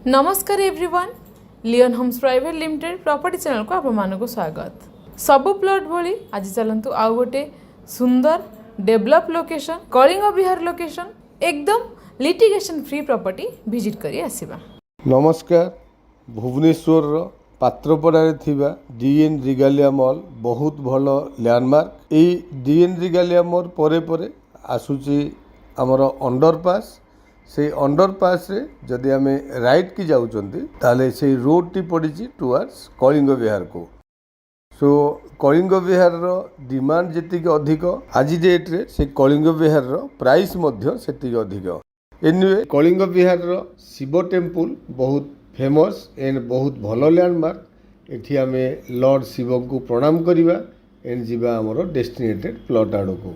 नमस्कार everyone, Leon Homes private limited property channel को आपको स्वागत। सबु प्लॉट भली आज चलतु आउ गोटे सुंदर डेवलप लोकेशन कलिंग विहार लोकेशन एकदम लिटिगेशन फ्री प्रॉपर्टी विजिट करी आसीबा। नमस्कार, भुवनेश्वर पात्रपड़ा थिबा डीएन रिगालिया मॉल बहुत भल लैंडमार्क। यही डीएन रिगालिया मॉल परे परे आसुची आमर अंडरपास। से अंडरपास रे जदि आम राइट की जाउचंती ताले से रोड टी पड़ी टुवर्ड्स कलिंग विहार को। सो कलिंग विहार रो डिमांड जेति अधिक आज डेट रे से कलिंग विहार रो प्राइस मध्य सेति अधिक। एनीवे कलिंग विहार रो शिव टेम्पल बहुत फेमस एंड बहुत भल लैंडमार्क। एठी आमे लॉर्ड शिव को प्रणाम करिबा एंड जीवा हमरो डेस्टिनेटेड प्लॉट आड़ को।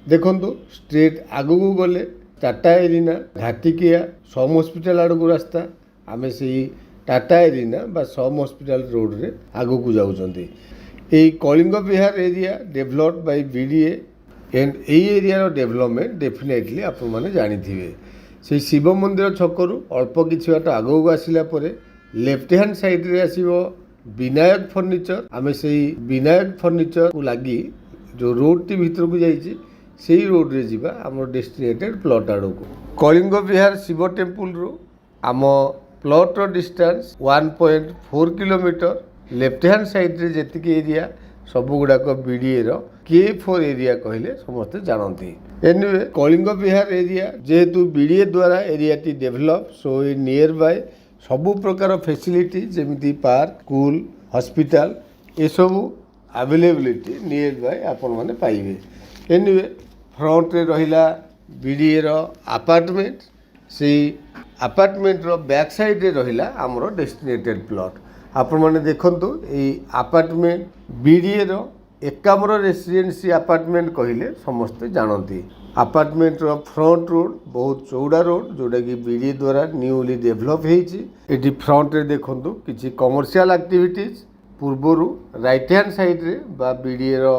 देखंतु स्ट्रेट आगु को गले टाटा एरिना घाटिकिया सम हॉस्पिटल आड़ को रास्ता आमे से टाटा एरिना बा सम हॉस्पिटल रोड रे आगु को जाउचंती। एई Kalinga Vihar area developed by BDA and एई एरिया रो डेवलपमेंट डेफिनेटली आपण माने जानि थिबे। से शिव मंदिर छकरू अल्प किछि बाट आगु को आसिला परे लेफ्ट हैंड साइड रे आसीबो विनायक फर्नीचर। आमे से विनायक फर्नीचर को लागी जो रोड टी भीतर को जाइछि सेही रोड रे जीवा हमर डेस्टिनेटेड प्लॉट आड़ को। कलिंग विहार शिव टेम्पल रो आम प्लॉट रो distance 1.4 kilometre. Left hand side रे जेतिकी एरिया सब गुड़ाक बीडीए रो K4 एरिया कहले समस्त जानती। एनीवे कलिंग विहार एरिया जेहेतु बीडीए द्वारा area T develop so near by सबु प्रकार फैसिलिटी जेमिति पार्क स्कूल हॉस्पिटल ए सबु अवेलेबिलिटी नियर बाय आपण माने पाइबे। एनीवे फ्रंट रे रहिला बीडीए रो अपार्टमेंट। से अपार्टमेंट रो बैक साइड रे रहिला हमरो डेस्टिनेटेड प्लॉट। आपण माने देखंतु ए अपार्टमेंट बीडीए रो एकामर रेसिडेंसी अपार्टमेंट कहले समस्त जानती। अपार्टमेंट रो फ्रंट रोड बहुत चौड़ा रोड जोटा कि बीडीए द्वारा न्यूली डेवलप हेछि। एटी फ्रंट रे देखंतु किछि कमर्शियल एक्टिविटीज पूर्वरु राइट हैंड साइड रे बा बीडीए रो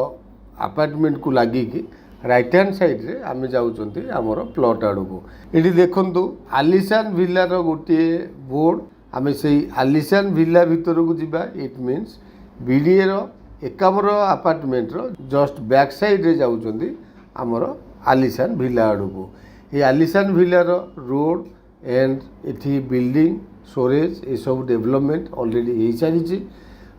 अपार्टमेंट को लागी कि राइट हैंड साइड रे आमे जाउचंती हमर प्लॉट आड़ को। एटी देखंतु आलिशान विला रो गोटे बोर्ड। आमे सेही आलिशान विला भीतर को जिबा इट मीन्स बीडीए रो एकामर अपार्टमेंट रो जस्ट बैक साइड रे जाउचंती हमर आलिशान विला आड़ को। ये आलिशान विला रो रोड एंड एठी बिल्डिंग स्टोरेज ए सब डेवलपमेंट ऑलरेडी हे सारिछि।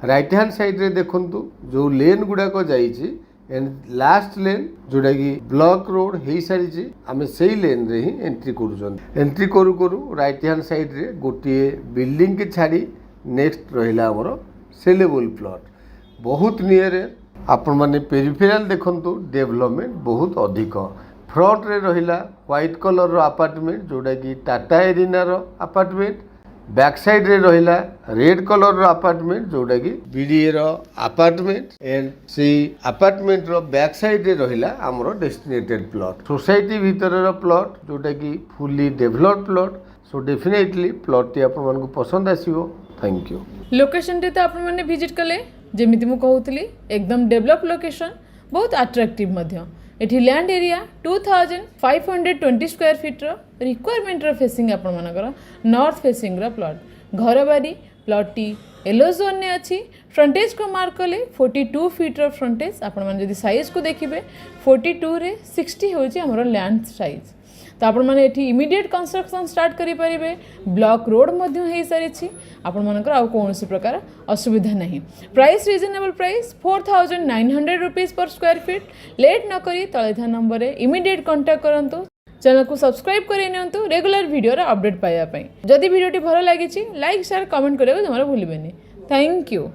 राइट हैंड साइड रे देखंतु जो लेन गुडाको जाइछि एंड लास्ट लेन जोटा कि ब्लॉक रोड हो सारी आम से लेन रे ही एंट्री करूँ। एंट्री करू करू राइट हैंड साइड रे गोटे बिल्डिंग के छाड़ी नेक्स्ट रहिला हमर सेलेबल प्लॉट बहुत नियर। आपण माने पेरिफेराल देखंतु डेवलपमेंट बहुत अधिक। फ्रंट रे रहिला व्हाइट कलर रो अपार्टमेंट जोटा कि टाटा एरिना रो अपार्टमेंट। बैक साइड रे रहिला रेड कलर रो अपार्टमेंट जोटा कि बीडीए रो अपार्टमेंट एंड से अपार्टमेंट रो बैक साइड रे रहिला हमरो डेस्टिनेटेड प्लॉट सोसाइटी भीतर रो प्लॉट जोटा कि fully developed plot. So definitely plot टी आपण मानकु पसंद आसीबो। Thank you. लोकेशन टी तो आपण माने विजिट कले जेमिति मु कहउतली एकदम डेवलप लोकेशन बहुत अट्रैक्टिव मध्य। एठी लैंड एरिया 2520 स्क्वायर फीट रो रिक्वायरमेंट रो फेसिंग आपण मानकर नॉर्थ फेसिंग रो प्लॉट घर बारी प्लॉट टी येलो जोन ने अछि। फ्रंटेज को मार्क कले 42 फीट रो फ्रंटेज। आपण मान जदि साइज को देखिबे 42 रे 60 होछि हमरो लैंड साइज। तो आपण माने एठी इमीडिएट कंस्ट्रक्शन स्टार्ट करि परिबे। ब्लॉक रोड मध्य हे सारिछि। आपण मानकर आ कोनोसी प्रकार असुविधा नहीं। प्राइस रीजनेबल प्राइस 4900 रुपीस पर स्क्वायर फीट। लेट न करी तळे था नंबर रे इमीडिएट कांटेक्ट करंतु। चैनल को सब्सक्राइब करि नियंतु रेगुलर वीडियो रा अपडेट पाया पई। जदि वीडियो टी भलो लागिछि लाइक शेयर कमेंट करियो जमारा भूलिबेनी। Thank you.